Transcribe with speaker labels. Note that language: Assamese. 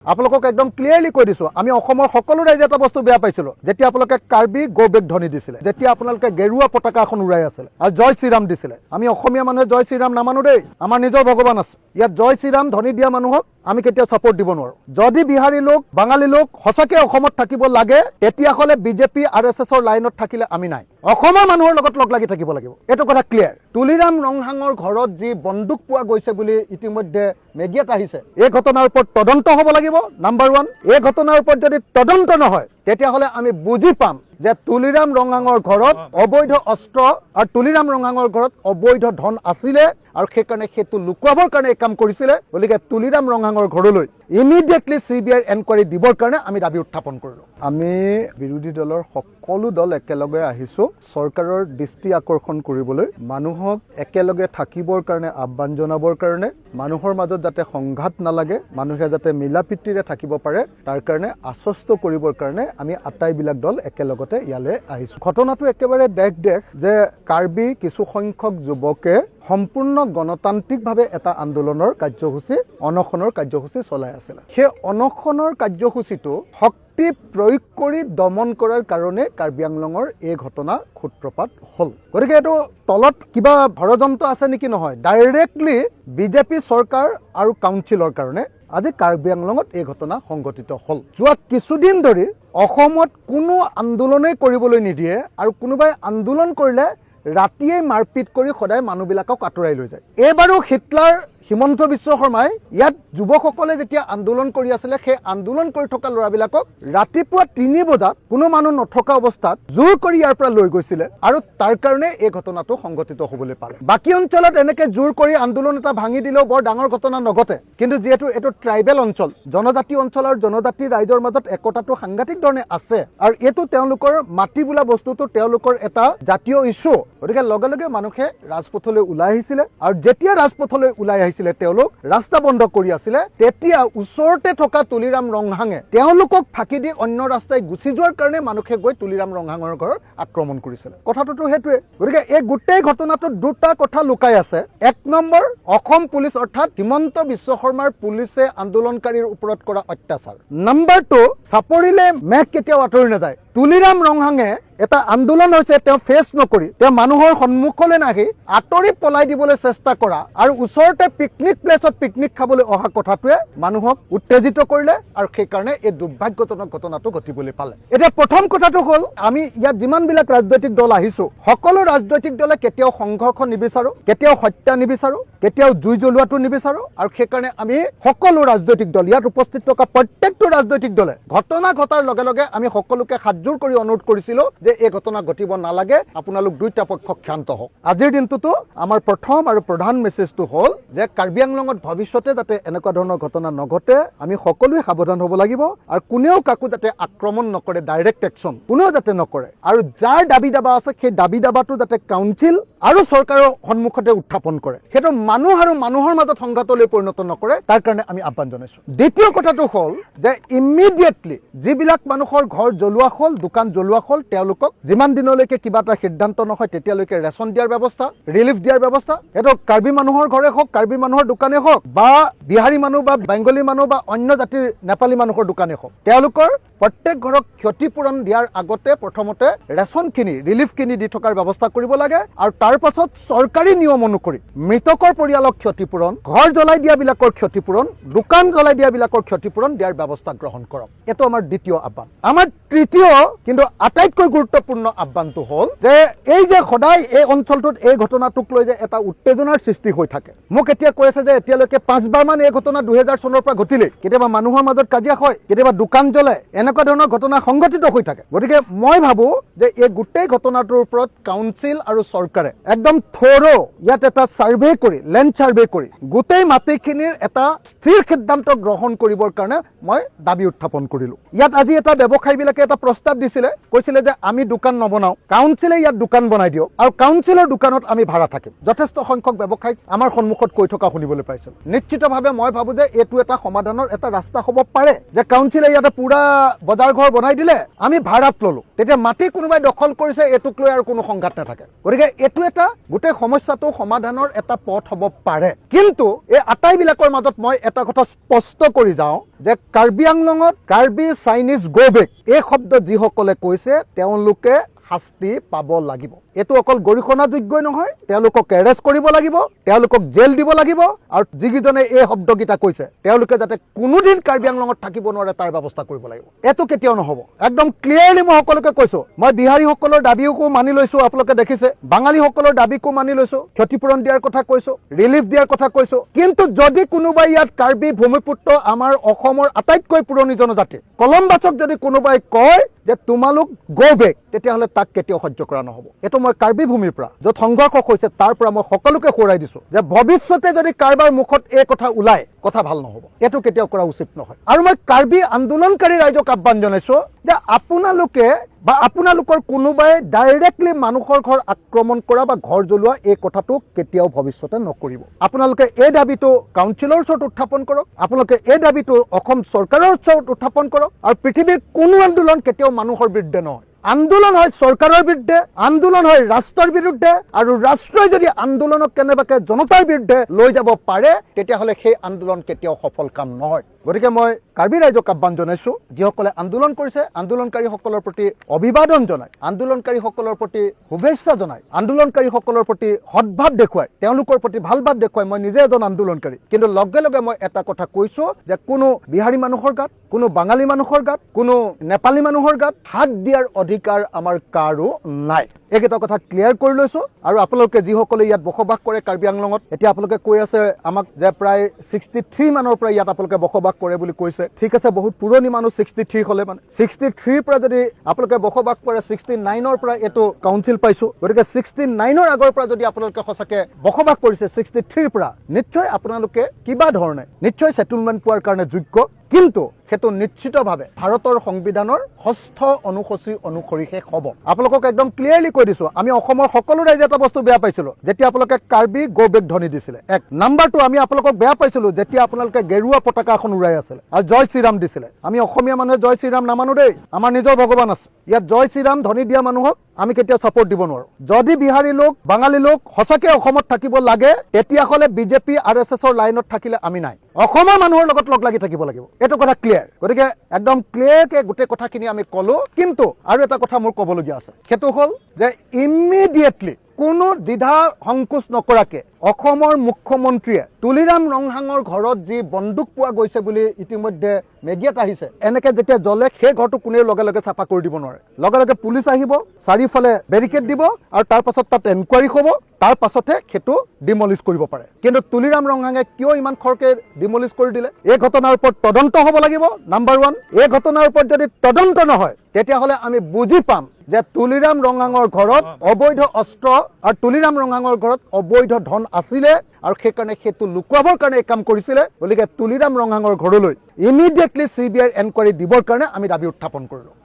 Speaker 1: আপোনালোকক একদম ক্লিয়াৰলি কৈ দিছোঁ, আমি অসমৰ সকলো ৰাইজে এটা বস্তু বেয়া পাইছিলোঁ, যেতিয়া আপোনালোকে কাৰ্বি গো বেক ধ্বনি দিছিলে, যেতিয়া আপোনালোকে গেৰুৱা পতাকা এখন উৰাই আছিলে আৰু জয় শ্ৰীৰাম দিছিলে। আমি অসমীয়া মানুহে জয় শ্ৰীৰাম নামানো দেই, আমাৰ নিজৰ ভগৱান আছে। ইয়াত জয় শ্ৰীৰাম ধ্বনি দিয়া মানুহক আমি কেতিয়াও ছাপোৰ্ট দিব নোৱাৰোঁ। যদি বিহাৰী লোক, বাঙালী লোক সঁচাকৈ অসমত থাকিব লাগে, তেতিয়াহ'লে বিজেপি RSSৰ লাইনত থাকিলে আমি নাই, অসমৰ মানুহৰ লগত লগ লাগি থাকিব লাগিব। এইটো কথা ক্লিয়াৰ। তুলিৰাম ৰংহাঙৰ ঘৰত যি বন্দুক পোৱা গৈছে বুলি ইতিমধ্যে মেডিয়াত আহিছে, এই ঘটনাৰ ওপৰত তদন্ত হ'ব লাগিব। নাম্বাৰ 1, এই ঘটনাৰ ওপৰত যদি তদন্ত নহয় তেতিয়াহ'লে আমি বুজি পাম যে তুলিৰাম ৰংহাঙৰ ঘৰত অবৈধ অস্ত্ৰ আৰু তুলিৰাম ৰংহাঙৰ ঘৰত অবৈধ ধন আছিলে আৰু সেইকাৰণে সেইটো লুকুৱাবৰ কাৰণে এই কাম কৰিছিলে। গতিকে তুলিৰাম ৰংহাঙৰ ঘৰলৈ ইমিডিয়েটলি CBI এনকুৱাৰী দিবৰ কাৰণে আমি দাবী উত্থাপন কৰিলোঁ। আমি বিৰোধী দলৰ সকলো দল একেলগে আহিছোঁ চৰকাৰৰ দৃষ্টি আকৰ্ষণ কৰিবলৈ, মানুহক একেলগে থাকিবৰ কাৰণে আহ্বান জনাবৰ কাৰণে, মানুহৰ মাজত যাতে সংঘাত নালাগে, মানুহে যাতে মিলা প্ৰীতিৰে থাকিব পাৰে, তাৰ কাৰণে আশ্বস্ত কৰিবৰ কাৰণে আমি আটাইবিলাক দল একেলগতে ইয়ালৈ আহিছোঁ। ঘটনাটো একেবাৰে দেশ যে কাৰ্বি কিছু সংখ্যক যুৱকে সম্পূৰ্ণ গণতান্ত্ৰিকভাৱে এটা আন্দোলনৰ কাৰ্যসূচী, অনশনৰ কাৰ্যসূচী চলাই আছিলে। সেই অনশনৰ কাৰ্যসূচীটো শক্তি প্ৰয়োগ কৰি দমন কৰাৰ কাৰণে কাৰ্বি আংলঙৰ এই ঘটনা সূত্ৰপাত হ'ল। গতিকে এইটো তলত কিবা ষড়যন্ত্ৰ আছে নেকি? নহয়, ডাইৰেক্টলি বিজেপি চৰকাৰ আৰু কাউন্সিলৰ কাৰণে আজি কাৰ্বি আংলঙত এই ঘটনা সংঘটিত হ'ল। যোৱা কিছুদিন ধৰি অসমত কোনো আন্দোলনেই কৰিবলৈ নিদিয়ে আৰু কোনোবাই আন্দোলন কৰিলে ৰাতিয়ে মাৰপিট কৰি সদায় মানুহবিলাকক আঁতৰাই লৈ যায়। এইবাৰো হিটলাৰ হিমন্ত বিশ্ব শৰ্মাই ইয়াত যুৱকসকলে যেতিয়া আন্দোলন কৰি আছিলে, সেই আন্দোলন কৰি থকা ল'ৰাবিলাকক ৰাতিপুৱা 3 বজাত কোনো মানুহ নথকা অৱস্থাত জোৰ কৰি ইয়াৰ পৰা লৈ গৈছিলে আৰু তাৰ কাৰণে এই ঘটনাটো সংঘটিত হ'বলৈ পালে। বাকী অঞ্চলত এনেকৈ জোৰ কৰি আন্দোলন এটা ভাঙি দিলেও বৰ ডাঙৰ ঘটনা নঘটে, কিন্তু যিহেতু এইটো ট্ৰাইবেল অঞ্চল, জনজাতি অঞ্চল আৰু জনজাতি ৰাইজৰ মাজত একতাটো সাংঘাতিক ধৰণে আছে আৰু এইটো তেওঁলোকৰ মাটি বোলা বস্তুটো তেওঁলোকৰ এটা জাতীয় ইছ্যু। গতিকে লগে লগে মানুহে ৰাজপথলৈ ওলাই আহিছিলে আৰু যেতিয়া ৰাজপথলৈ ওলাই আহিছিলে, তেওঁলোক ৰাস্তা বন্ধ কৰি আছিলে, তেতিয়া ওচৰতে থকা তুলিৰাম ৰংহাঙে তেওঁলোকক ফাঁকি দি অন্য ৰাস্তাই গুচি যোৱাৰ কাৰণে মানুহে গৈ তুলিৰাম ৰংহাঙৰ ঘৰত আক্ৰমণ কৰিছিলে। কথাটোতো সেইটোৱে। গতিকে এই গোটেই ঘটনাটোত দুটা কথা লুকাই আছে। 1 নম্বৰ, অসম পুলিচ অৰ্থাৎ হিমন্ত বিশ্ব শৰ্মাৰ পুলিচে আন্দোলনকাৰীৰ ওপৰত কৰা অত্যাচাৰ। নাম্বাৰ 2, চাপৰিলে মেঘ কেতিয়াও আঁতৰি নাযায়। তুলিৰাম ৰংহাঙে এটা আন্দোলন হৈছে, তেওঁ ফেচ নকৰি, তেওঁ মানুহৰ সন্মুখলৈ নাহি আঁতৰি পলাই দিবলৈ চেষ্টা কৰা আৰু ওচৰতে পিকনিক প্লেচত পিকনিক খাবলৈ অহা কথাটোৱে মানুহক উত্তেজিত কৰিলে আৰু সেইকাৰণে এই দুৰ্ভাগ্যজনক ঘটনাটো ঘটিবলৈ পালে। এতিয়া প্ৰথম কথাটো হ'ল, আমি ইয়াত যিমানবিলাক ৰাজনৈতিক দল আহিছোঁ, সকলো ৰাজনৈতিক দলে কেতিয়াও সংঘৰ্ষ নিবিচাৰোঁ, কেতিয়াও হত্যা নিবিচাৰোঁ, কেতিয়াও জুই জ্বলোৱাটো নিবিচাৰোঁ আৰু সেইকাৰণে আমি সকলো ৰাজনৈতিক দল, ইয়াত উপস্থিত থকা প্ৰত্যেকটো ৰাজনৈতিক দলে ঘটনা ঘটাৰ লগে লগে আমি সকলোকে হাতজোৰ কৰি অনুৰোধ কৰিছিলোঁ যে এই ঘটনা ঘটিব নালাগে, আপোনালোক দুইটা পক্ষ ক্ষান্ত হওক। আজিৰ দিনটোতো আমাৰ প্ৰথম আৰু প্ৰধান মেছেজটো হ'ল যে কাৰ্বি আংলঙত ভৱিষ্যতে যাতে এনেকুৱা ধৰণৰ ঘটনা নঘটে, আমি সকলোৱে সাৱধান হ'ব লাগিব আৰু কোনেও কাকো যাতে আক্ৰমণ নকৰে, ডাইৰেক্ট একশ্যন কোনেও যাতে নকৰে আৰু যাৰ দাবী দাবা আছে সেই দাবী দাবাটো যাতে কাউন্সিল আৰু চৰকাৰৰ সন্মুখতে উত্থাপন কৰে, সেইটো মানুহ আৰু মানুহৰ মাজত সংঘাতলৈ পৰিণত নকৰে, তাৰ কাৰণে আমি আহ্বান জনাইছোঁ। দ্বিতীয় কথাটো হ'ল যে ইমিডিয়েটলি যিবিলাক মানুহৰ ঘৰ জ্বলোৱা হ'ল, দোকান জ্বলোৱা হ'ল, তেওঁলোকক যিমান দিনলৈকে কিবা এটা সিদ্ধান্ত নহয় তেতিয়ালৈকে ৰেচন দিয়াৰ ব্যৱস্থা, ৰিলিফ দিয়াৰ ব্যৱস্থা, সেইটো কাৰ্বি মানুহৰ ঘৰে হওক, কাৰ্বি মানুহৰ দোকানে হওক বা বিহাৰী মানুহ বা বেংগলী মানুহ বা অন্য জাতিৰ নেপালী মানুহৰ দোকানে হওক, তেওঁলোকৰ প্ৰত্যেক ঘৰক ক্ষতিপূৰণ দিয়াৰ আগতে প্ৰথমতে ৰেচনখিনি, ৰিলিফখিনি দি থকাৰ ব্যৱস্থা কৰিব লাগে আৰু তাৰ পাছত চৰকাৰী নিয়ম অনুসৰি মৃতকৰ পৰিয়ালক ক্ষতিপূৰণ, ঘৰ জ্বলাই দিয়াবিলাকৰ ক্ষতিপূৰণ, দোকান জ্বলাই দিয়াবিলাকৰ ক্ষতিপূৰণ দিয়াৰ ব্যৱস্থা গ্ৰহণ কৰক। এইটো আমাৰ দ্বিতীয় আহ্বান। আমাৰ তৃতীয় কিন্তু আটাইতকৈ গুৰুত্বপূৰ্ণ আহ্বানটো হ'ল যে এই যে সদায় এই অঞ্চলটোত এই ঘটনাটোক লৈ যে এটা উত্তেজনাৰ সৃষ্টি হৈ থাকে। মোক এতিয়া কৈ আছে যে এতিয়ালৈকে 5বাৰ মান এই ঘটনা 2000 চনৰ পৰা ঘটিলেই, কেতিয়াবা মানুহৰ মাজত কাজিয়া হয়, কেতিয়াবা দোকান জ্বলে, এনেকুৱা ধৰণৰ ঘটনা সংঘটিত হৈ থাকে। গতিকে মই ভাবোঁ যে এই গোটেই ঘটনাটোৰ ওপৰত কাউন্সিল আৰু চৰকাৰে একদম থৰো ইয়াত এটা ছাৰ্ভে কৰি, লেণ্ড ছাৰ্ভে কৰি গোটেই মাটিখিনিৰ এটা স্থিৰ সিদ্ধান্ত গ্ৰহণ কৰিবৰ কাৰণে মই দাবী উত্থাপন কৰিলোঁ। ইয়াত আজি এটা ব্যৱসায়ীবিলাকে এটা প্ৰস্তাৱ দিছিলে, কৈছিলে যে আমি দোকান নবনাওঁ, কাউন্সিলে ইয়াত দোকান বনাই দিয়ক আৰু কাউন্সিলৰ দোকানত আমি ভাড়া থাকিম। যথেষ্ট সংখ্যক ব্যৱসায়ীক আমাৰ সন্মুখত কৈ থকা শুনিবলৈ পাইছিলোঁ। নিশ্চিতভাৱে মই ভাবোঁ যে এইটো এটা সমাধানৰ এটা ৰাস্তা হ'ব পাৰে যে কাউন্সিলে ইয়াতে পুৰা বজাৰ ঘৰ বনাই দিলে, আমি ভাড়াত ললো, তেতিয়া মাটি কোনোবাই দখল কৰিছে এইটোক লৈ আৰু কোনো সংঘাত নাথাকে। গতিকে এইটো এটা গোটেই সমস্যাটো সমাধানৰ এটা পথ হ'ব পাৰে। কিন্তু এই আটাইবিলাকৰ মাজত মই এটা কথা স্পষ্ট কৰি যাওঁ যে কাৰ্বি আংলঙত কাৰ্বি চাইনিজ গো বেক এই শব্দ যিসকলে কৈছে তেওঁলোকে শাস্তি পাব লাগিব। এইটো অকল গৰিহণাযোগ্যই নহয়, তেওঁলোকক এৰেষ্ট কৰিব লাগিব, তেওঁলোকক জেল দিব লাগিব, আৰু যিকেইজনে এই শব্দকেইটা কৈছে তেওঁলোকে যাতে কোনোদিন কাৰ্বি আংলঙত থাকিব নোৱাৰে তাৰ ব্যৱস্থা কৰিব লাগিব। এইটো কেতিয়াও নহ'ব। একদম ক্লিয়াৰলি মই সকলোকে কৈছোঁ, মই বিহাৰীসকলৰ দাবীকো মানি লৈছোঁ, আপোনালোকে দেখিছে, বাঙালীসকলৰ দাবীকো মানি লৈছোঁ, ক্ষতিপূৰণ দিয়াৰ কথা কৈছোঁ, ৰিলিফ দিয়াৰ কথা কৈছোঁ। কিন্তু যদি কোনোবাই ইয়াত কাৰ্বি ভূমিপুত্ৰ আমাৰ অসমৰ আটাইতকৈ পুৰণি জনজাতি কলম্বাছক যদি কোনোবাই কয় যে তোমালোক গো বেক, তেতিয়াহ'লে তাক কেতিয়াও সহ্য কৰা নহ'ব। এইটো মই কাৰ্বি ভূমিৰ পৰা য'ত সংঘৰ্ষ হৈছে তাৰ পৰা মই সকলোকে সোঁৱৰাই দিছোঁ যে ভৱিষ্যতে যদি কাৰোবাৰ মুখত এই কথা ওলায়, কথা ভাল নহ'ব। এইটো কেতিয়াও কৰা উচিত নহয়। আৰু মই কাৰ্বি আন্দোলনকাৰী ৰাইজক আহ্বান জনাইছোঁ যে আপোনালোকে বা আপোনালোকৰ কোনোবাই ডাইৰেক্টলি মানুহৰ ঘৰ আক্ৰমণ কৰা বা ঘৰ জ্বলোৱা এই কথাটো কেতিয়াও ভৱিষ্যতে নকৰিব। আপোনালোকে এই দাবীটো কাউন্সিলৰ ওচৰত উত্থাপন কৰক, আপোনালোকে এই দাবীটো অসম চৰকাৰৰ ওচৰত উত্থাপন কৰক। আৰু পৃথিৱীৰ কোনো আন্দোলন কেতিয়াও মানুহৰ বিৰুদ্ধে নহয়। আন্দোলন হয় চৰকাৰৰ বিৰুদ্ধে, আন্দোলন হয় ৰাষ্ট্ৰৰ বিৰুদ্ধে, আৰু ৰাষ্ট্ৰই যদি আন্দোলনক কেনেবাকৈ জনতাৰ বিৰুদ্ধে লৈ যাব পাৰে তেতিয়াহ'লে সেই আন্দোলন কেতিয়াও সফল কাম নহয়। গতিকে মই কাৰ্বি ৰাইজক আহ্বান জনাইছোঁ, যিসকলে আন্দোলন কৰিছে আন্দোলনকাৰীসকলৰ প্ৰতি অভিবাদন জনাই, আন্দোলনকাৰীসকলৰ প্ৰতি শুভেচ্ছা জনাই, আন্দোলনকাৰীসকলৰ প্ৰতি সদ্ভাৱ দেখুৱাই, তেওঁলোকৰ প্ৰতি ভাল ভাৱ দেখুৱাই। মই নিজে এজন আন্দোলনকাৰী, কিন্তু লগে লগে মই এটা কথা কৈছোঁ যে কোনো বিহাৰী মানুহৰ গাত, কোনো বাঙালী মানুহৰ গাত, কোনো নেপালী মানুহৰ গাত হাত দিয়াৰ অধিকাৰ আমাৰ কাৰো নাই। এইকেইটা কথা ক্লিয়াৰ কৰি লৈছোঁ। আৰু আপোনালোকে যিসকলে ইয়াত বসবাস কৰে কাৰ্বি আংলঙত, এতিয়া আপোনালোকে কৈ আছে আমাক যে প্ৰায় 63 মানৰ পৰা ইয়াত আপোনালোকে বসবাস কৰে বুলি কৈছে। ঠিক আছে, বহুত পুৰণি মানুহ 63 হ'লে মানে 63ৰ পৰা যদি আপোনালোকে বসবাস কৰে, 69ৰ পৰা এইটো কাউন্সিল পাইছোঁ, গতিকে 69ৰ আগৰ পৰা যদি আপোনালোকে সঁচাকৈ বসবাস কৰিছে 63ৰ পৰা, নিশ্চয় আপোনালোকে কিবা ধৰণে নিশ্চয় ছেটেলমেণ্ট পোৱাৰ কাৰণে যোগ্য। কিন্তু সেইটো নিশ্চিতভাৱে ভাৰতৰ সংবিধানৰ 6ষ্ঠ অনুসূচী অনুসৰিহে হ'ব। আপোনালোকক একদম ক্লিয়াৰলি কৈ দিছোঁ, আমি অসমৰ সকলো ৰাইজে এটা বস্তু বেয়া পাইছিলোঁ যেতিয়া আপোনালোকে কাৰ্বি গো বেক ধ্বনি দিছিলে। এক নাম্বাৰ 2, আমি আপোনালোকক বেয়া পাইছিলোঁ যেতিয়া আপোনালোকে গেৰুৱা পতাকা এখন উৰাই আছিলে আৰু জয় শ্ৰীৰাম দিছিলে। আমি অসমীয়া মানুহে জয় শ্ৰীৰাম নামানো দেই, আমাৰ নিজৰ ভগৱান আছে। ইয়াত জয় শ্ৰীৰাম ধ্বনি দিয়া মানুহক আমি কেতিয়াও ছাপোৰ্ট দিব নোৱাৰোঁ। যদি বিহাৰী লোক, বাঙালী লোক সঁচাকৈ অসমত থাকিব লাগে, তেতিয়াহ'লে বিজেপি RSSৰ লাইনত থাকিলে আমি নাই, অসমৰ মানুহৰ লগত লগ লাগি থাকিব লাগিব। এইটো কথা ক্লিয়াৰ। গতিকে একদম ক্লিয়াৰকে গোটেই কথাখিনি আমি ক'লো। কিন্তু আৰু এটা কথা মোৰ ক'বলগীয়া আছে, সেইটো হ'ল যে ইমিডিয়েটলি কোনো দ্বিধা সংকোচ নকৰাকে অসমৰ মুখ্যমন্ত্ৰীয়ে তুলিৰাম ৰংহাঙৰ ঘৰত যি বন্দুক পোৱা গৈছে বুলি ইতিমধ্যে মেডিয়াত আহিছে, এনেকে যেতিয়া জ্বলে সেই ঘৰটো কোনেও লগে লগে চাফা কৰি দিব নোৱাৰে। লগে লগে পুলিচ আহিব, চাৰিওফালে বেৰিকেড দিব, আৰু তাৰ পাছত তাত এনকুৱাৰী হ'ব, তাৰ পাছতহে সেইটো ডিমলিছ কৰিব পাৰে। কিন্তু তুলিৰাম ৰংহাঙে কিয় ইমান খৰকে ডিমলিছ কৰি দিলে? এই ঘটনাৰ ওপৰত তদন্ত হ'ব লাগিব, নাম্বাৰ 1। এই ঘটনাৰ ওপৰত যদি তদন্ত নহয় তেতিয়াহ'লে আমি বুজি পাম যে তুলিৰাম ৰংহাঙৰ ঘৰত অবৈধ অস্ত্ৰ আৰু তুলিৰাম ৰংহাঙৰ ঘৰত অবৈধ ধন আছিলে, আৰু সেইকাৰণে সেইটো লুকুৱাবৰ কাৰণে এই কাম কৰিছিলে। গতিকে তুলিৰাম ৰংহাঙৰ ঘৰলৈ ইমিডিয়েটলি CBI এনকুৱাৰী দিবৰ কাৰণে আমি দাবী উত্থাপন কৰিলোঁ।